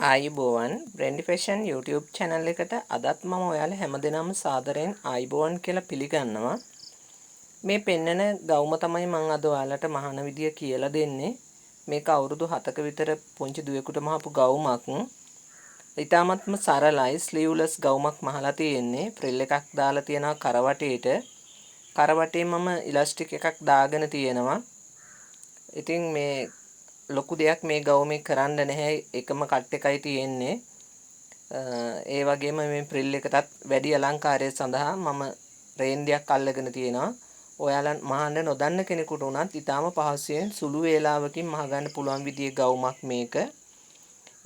ආයුබෝවන් බ්‍රෙන්ඩි fashion YouTube channel එකට අදත් මම ඔයාලා හැමදෙනාම සාදරයෙන් ආයුබෝවන් කියලා පිළිගන්නවා. මේ පෙන්නන ගවුම තමයි මම අද ඔයාලට මහාන විදිය කියලා දෙන්නේ. මේක අවුරුදු 7ක විතර පුංචි දුවෙකුට මහපු ගවුමක්. ඊටාත්ම සරලයි ස්ලීව්ලස් ගවුමක් මහලා තියෙන්නේ. ෆ්‍රිල් එකක් දාලා තියෙනවා කරවටේට. කරවටේ මම ඉලාස්ටික් එකක් දාගෙන තියෙනවා. ඉතින් මේ ලොකු දෙයක් මේ ගවුමේ කරන්න නැහැ එකම කට් එකයි තියෙන්නේ ඒ වගේම මේ ප්‍රිල් එකටත් වැඩි අලංකාරය සඳහා මම රේන්දයක් අල්ලගෙන තියෙනවා ඔයාලා මහන්න නොදන්න කෙනෙකුට උනත් ඊටාම පහසුවෙන් සුළු වේලාවකින් මහ ගන්න පුළුවන් විදිහේ ගවුමක් මේක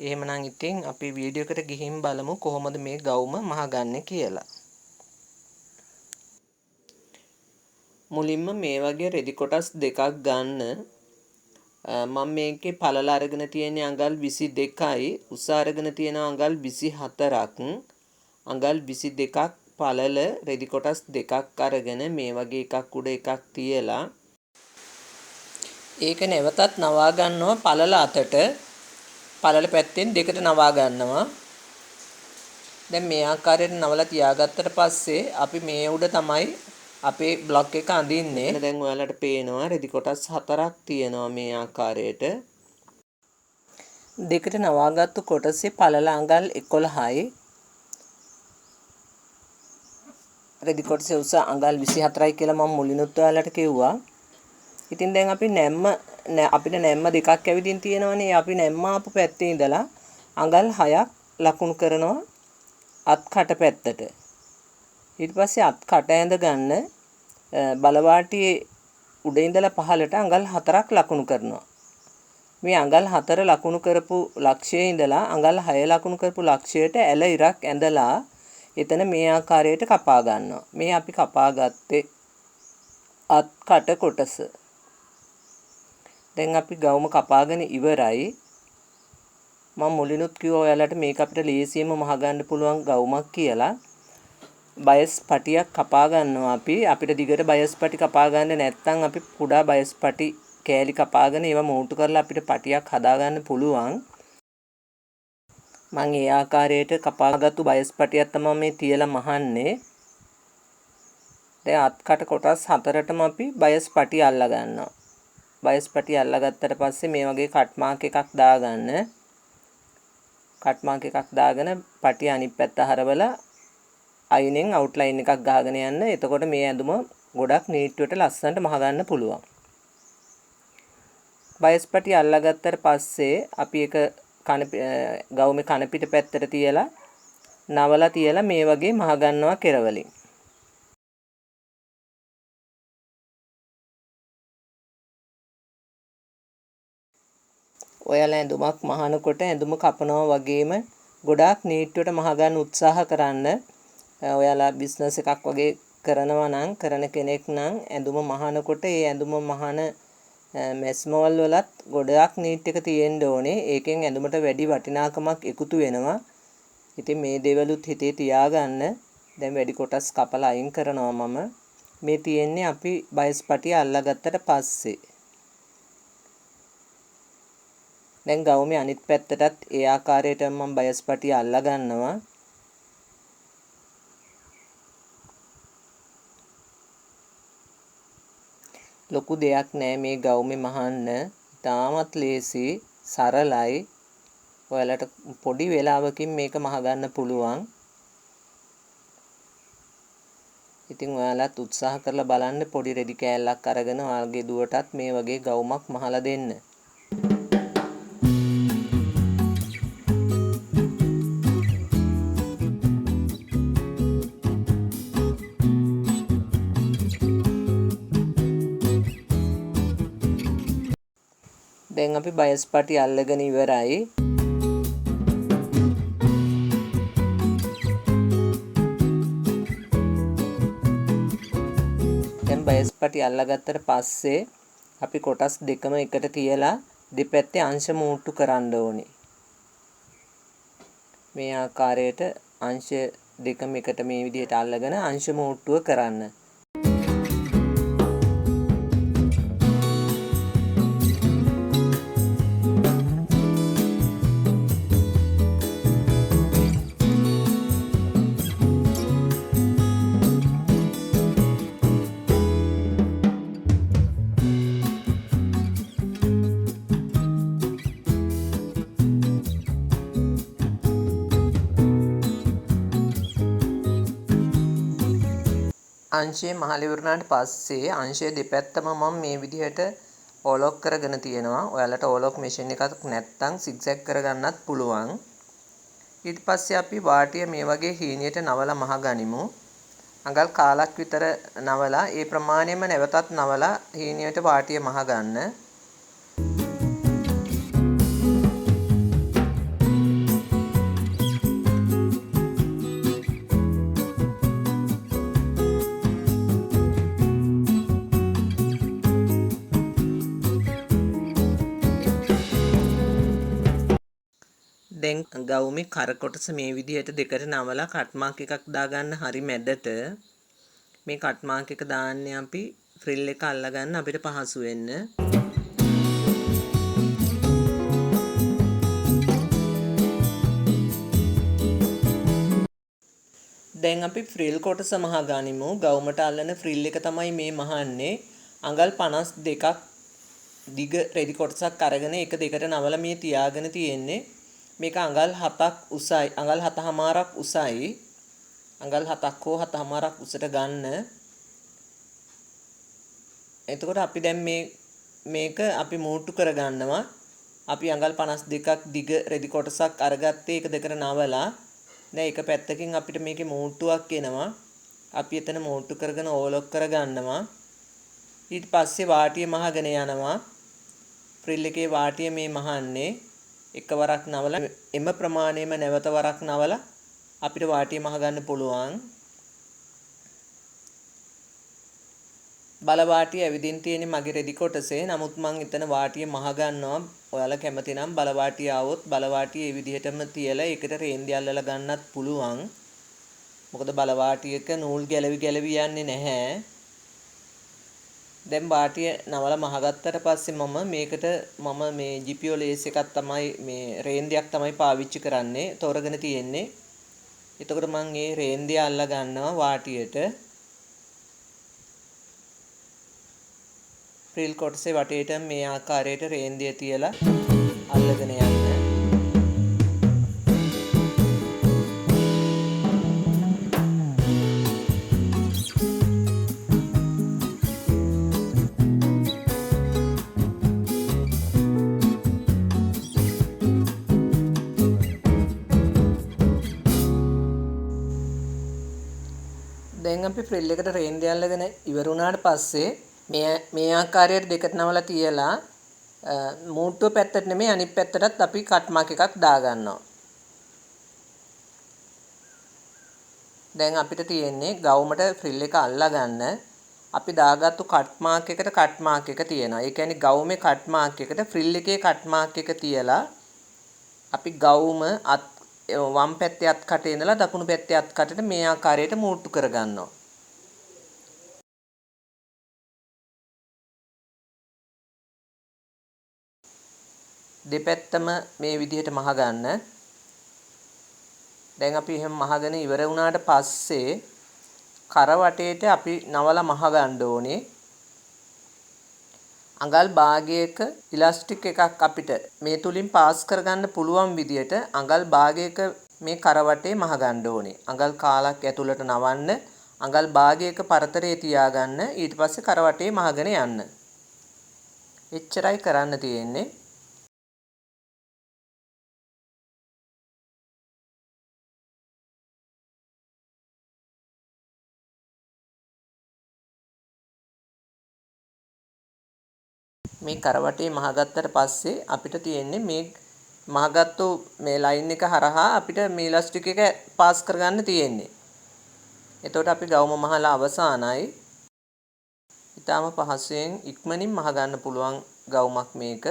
එහෙමනම් ඉතින් අපි වීඩියෝ එකට ගිහින් බලමු කොහොමද මේ ගවුම මහ ගන්න කියලා මුලින්ම මේ වගේ රෙදි කොටස් දෙකක් ගන්න මම මේකේ පළල අරගෙන තියෙන්නේ අඟල් 22යි උස අරගෙන තියෙන අඟල් 24ක් අඟල් 22ක් පළල රෙදි කොටස් දෙකක් අරගෙන මේ වගේ එකක් උඩ එකක් තියලා ඒක නැවතත් නවා ගන්නවා පළල අතට පළල පැත්තෙන් දෙකට නවා ගන්නවා දැන් මේ ආකාරයට නවලා තියාගත්තට පස්සේ අපි මේ උඩ තමයි අපේ බ්ලොක් එක අඳින්නේ. දැන් ඔයාලට පේනවා රෙදි කොටස් 4ක් තියෙනවා මේ ආකාරයට. දෙකට නවාගත්තු කොටසේ පළල අඟල් 11යි. රෙදි කොටසේ උස අඟල් 24යි කියලා මම මුලිනුත් ඔයාලට කිව්වා. ඉතින් දැන් අපි අපිට නැම්ම දෙකක් ඇවිදින් තියෙනවනේ. අපි නැම්ම ආපු පැත්තේ ඉඳලා අඟල් 6ක් ලකුණු කරනවා අත් කට පැත්තට. ඊට පස්සේ අත් කට ඇඳ ගන්න බලවාටියේ උඩ ඉඳලා පහළට අඟල් 4ක් ලකුණු කරනවා. මේ අඟල් 4 ලකුණු කරපු ලක්ෂයේ ඉඳලා අඟල් 6 ලකුණු කරපු ලක්ෂයට ඇල ඉරක් ඇඳලා එතන මේ ආකාරයට කපා ගන්නවා. මේ අපි කපා ගත්තේ අත් කට කොටස. දැන් අපි ගවුම කපාගෙන ඉවරයි. මම මුලිනුත් කිව්වා ඔයාලට මේක අපිට ලේසියෙන්ම මහ ගන්න පුළුවන් ගවුමක් කියලා. බයස් පටියක් කපා ගන්නවා අපි අපිට දිගට බයස් පටි කපා ගන්න නැත්නම් අපි කුඩා බයස් පටි කෑලි කපාගෙන ඒවා මෝටු කරලා අපිට පටියක් හදා ගන්න පුළුවන් මම ඒ ආකාරයට කපාගත්තු බයස් පටියක් තමයි මේ තියලා මහන්නේ දැන් අත්කට කොටස් 4ටම අපි බයස් පටි අල්ලා ගන්නවා බයස් පටි අල්ලා ගත්තට පස්සේ මේ වගේ කට් මාක් එකක් දාගන්න කට් මාක් එකක් දාගෙන පටිය අනිත් පැත්ත හරවලා අයිනෙන් අවුට්ලයින් එකක් ගහගෙන යන්න. එතකොට මේ ඇඳුම ගොඩක් නීට්වට ලස්සනට මහ ගන්න පුළුවන්. බයස් පටි අල්ලගත්තට පස්සේ අපි ඒක ගවුමේ කන පිට පැත්තට තියලා නවලා තියලා මේ වගේ මහ ගන්නවා කෙරවලින්. ඔයාලා ඇඳුමක් මහනකොට ඇඳුම කපනවා වගේම ගොඩාක් නීට්වට මහ ගන්න උත්සාහ කරන්න. ඔයාලා බිස්නස් එකක් වගේ කරනවා නම් කරන කෙනෙක් නම් ඇඳුම මහනකොට ඒ ඇඳුම මහන මැස්මවල් වලත් ගොඩක් නීට් එක තියෙන්න ඕනේ. ඒකෙන් ඇඳුමට වැඩි වටිනාකමක් එකතු වෙනවා. ඉතින් මේ දේවලුත් හිතේ තියාගන්න. දැන් වැඩි කොටස් කපලා අයින් කරනවා මම. මේ තියෙන්නේ අපි බයස් පටිය අල්ලගත්තට පස්සේ. දැන් ගවුමේ අනිත් පැත්තටත් ඒ ආකාරයට මම බයස් පටිය අල්ලා ගන්නවා. ලොකු දෙයක් නෑ මේ ගවුමේ මහන්න. තාමත් ලේසි සරලයි. ඔයාලට පොඩි වෙලාවකින් මේක මහ ගන්න පුළුවන්. ඉතින් ඔයාලත් උත්සාහ කරලා බලන්න පොඩි රෙදි කෑල්ලක් අරගෙන ඔයාලගේ දුවටත් මේ වගේ ගවුමක් මහලා දෙන්න. දැන් අපි බයස් පටි අල්ලගෙන ඉවරයි. දැන් බයස් පටි අල්ලගත්තට පස්සේ අපි කොටස් දෙකම එකට තියලා දෙපැත්තේ අංශ මූට්ටු කරන්න ඕනේ. මේ ආකාරයට අංශ දෙකම එකට මේ විදිහට අල්ලගෙන අංශ මූට්ටුව කරන්න. අංශය මහල ඉවරනාට පස්සේ අංශය දෙපැත්තම මම මේ විදිහට ඕලොක් කරගෙන තියෙනවා. ඔයාලට ඕලොක් මැෂින් එකක් නැත්නම් සිග්සැග් කරගන්නත් පුළුවන්. ඊට පස්සේ අපි වාටිය මේ වගේ හීනියට නවලා මහ ගනිමු. අඟල් කාලක් විතර නවලා ඒ ප්‍රමාණයෙන්ම නැවතත් නවලා හීනියට වාටිය මහ ගන්න. දැන් ගවුමේ කර කොටස මේ විදිහට දෙකට නවලා කට් මාක් එකක් දාගන්න හරි මැදට මේ කට් මාක් එක දාන්නේ අපි ෆ්‍රිල් එක අල්ලගන්න අපිට පහසු වෙන්න. දැන් අපි ෆ්‍රිල් කොටස මහ ගනිමු. ගවුමට අල්ලන ෆ්‍රිල් එක තමයි මේ මහන්නේ. අඟල් 52ක් දිග රෙදි කොටසක් අරගෙන එක දෙකට නවලා මේ තියාගෙන තියෙන්නේ. මේක අඟල් 7ක් උසයි. අඟල් 7මාරක් උසයි. අඟල් 7ක් හෝ 7මාරක් උසට ගන්න. එතකොට අපි දැන් මේක අපි මූට්ටු කර ගන්නවා. අපි අඟල් 52ක් දිග රෙදි කොටසක් අරගත්තේ එක දෙකට නවලා. දැන් එක පැත්තකින් අපිට මේකේ මූට්ටුවක් එනවා. අපි එතන මූට්ටු කරගෙන ඕලොක් කර ගන්නවා. ඊට පස්සේ වාටිය මහගෙන යනවා. ෆ්‍රිල් එකේ වාටිය මේ මහන්නේ. එකවරක් නවලා එම ප්‍රමාණයම නැවත වරක් නවලා අපිට වාටිය මහ ගන්න පුළුවන්. බල වාටිය ඇවිදින් තියෙන්නේ මගේ රෙදි කොටසේ. නමුත් මම එතන වාටිය මහ ගන්නවා. ඔයාලා කැමති නම් බල වාටිය આવොත් බල වාටිය මේ විදිහටම තියලා ඒකට රේන්දි අල්ලලා ගන්නත් පුළුවන්. මොකද බල වාටියක නූල් ගැලවි යන්නේ නැහැ. දැන් වාටිය නවලා මහගත්තට පස්සේ මම මේ GPO ලේස් එකක් තමයි මේ රේන්දියක් තමයි පාවිච්චි කරන්නේ තෝරගෙන තියෙන්නේ. එතකොට මම මේ රේන්දිය අල්ලා ගන්නවා වාටියට. ෆ්‍රිල් කොටසේ වටේට මේ ආකාරයට රේන්දිය තියලා අල්ලගෙන යන්න. දැන් අපි ෆ්‍රිල් එකට රේන්දි අල්ලගෙන ඉවර වුණාට පස්සේ මේ ආකාරයට දෙකට නවලා තියලා මූට්ටුව පැත්තට නෙමෙයි අනිත් පැත්තටත් අපි කට් මාක් එකක් දා ගන්නවා. දැන් අපිට තියෙන්නේ ගවුමට ෆ්‍රිල් එක අල්ලා ගන්න අපි දාගත්තු කට් මාක් එකට කට් මාක් එක තියෙනවා. ඒ කියන්නේ ගවුමේ කට් මාක් එකට ෆ්‍රිල් එකේ කට් මාක් එක තියලා අපි ගවුම වම් පැත්තේ අත් කටේ ඉඳලා දකුණු පැත්තේ අත් කටට මේ ආකාරයට මූට්ටු කරගන්නවා. දෙපැත්තම මේ විදිහට මහ ගන්න. දැන් අපි එහෙම මහගෙන ඉවර වුණාට පස්සේ කර වටේට අපි නවලා මහ ගන්න ඕනේ. අඟල් භාගයක ඉලාස්ටික් එකක් අපිට මේ තුලින් පාස් කරගන්න පුළුවන් විදියට අඟල් භාගයක මේ කර වටේ මහ ගන්න ඕනේ. අඟල් කාලක් ඇතුළට නවන්න අඟල් භාගයක පරතරේ තියාගන්න ඊට පස්සේ කර වටේ මහගෙන යන්න. එච්චරයි කරන්න තියෙන්නේ. මේ කරවටේ මහගත්තට පස්සේ අපිට තියෙන්නේ මේ මහගත්තු මේ ලයින් එක හරහා අපිට මේ ඉලාස්ටික් එක පාස් කරගන්න තියෙන්නේ. එතකොට අපි ගවුම මහලා අවසానයි. ඊටාම පහසුවෙන් ඉක්මනින් මහ ගන්න පුළුවන් ගවුමක් මේක.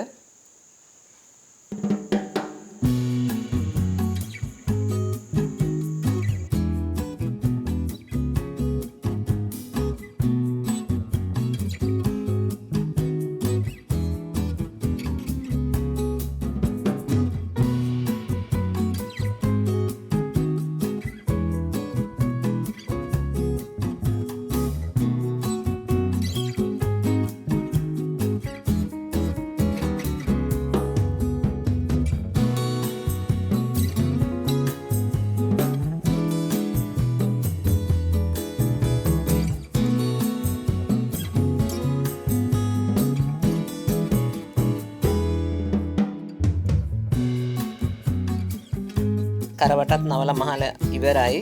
කරවටත් නවලා මහලා ඉවරයි.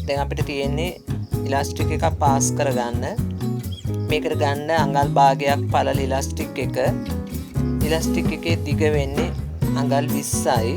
දැන් අපිට තියෙන්නේ ඉලාස්ටික් එකක් පාස් කරගන්න. මේකට ගන්න අඟල් භාගයක් පළල ඉලාස්ටික් එක. ඉලාස්ටික් එකේ දිග වෙන්නේ අඟල් 20යි.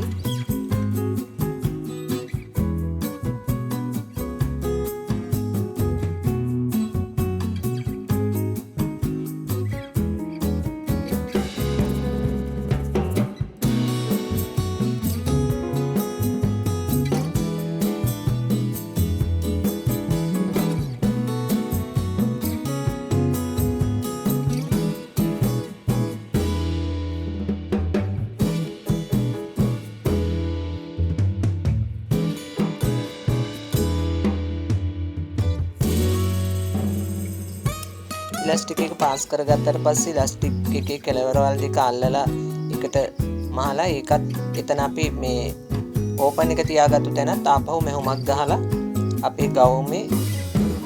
ඉලාස්ටික් එක පාස් කරගත්තට පස්සේ ඉලාස්ටික් එකේ කෙළවරවල් දෙක අල්ලලා එකට මහලා ඒකත් එතන අපි මේ ඕපන් එක තියාගත්තු තැනත් ආපහු මෙහෙමක් ගහලා අපේ ගවුමේ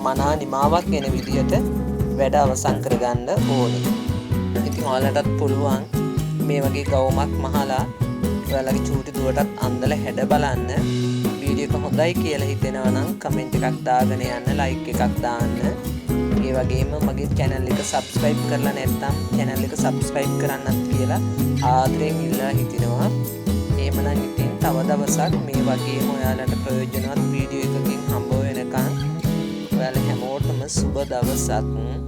මනා නිමාවක් එන විදිහට වැඩ අවසන් කරගන්න ඕනේ. ඉතින් ඔයාලටත් පුළුවන් මේ වගේ ගවුමක් මහලා ඔයාලගේ චූටි දුවටත් අන්දලා හැඩ බලන්න. වීඩියෝ එක හොඳයි කියලා හිතෙනවා නම් කමෙන්ට් එකක් දාගෙන යන්න, ලයික් එකක් දාන්න. ඒ වගේම මගේ channel එක subscribe කරලා නැත්නම් channel එක subscribe කරන්නත් කියලා ආදරෙන් ඉල්ලා හිටිනවා. එහෙමනම් ඉතින් තව දවසක් මේ වගේම ඔයාලට ප්‍රයෝජනවත් වීඩියෝ එකකින් හම්බ වෙනකන් ඔයාලා හැමෝටම සුබ දවසක්.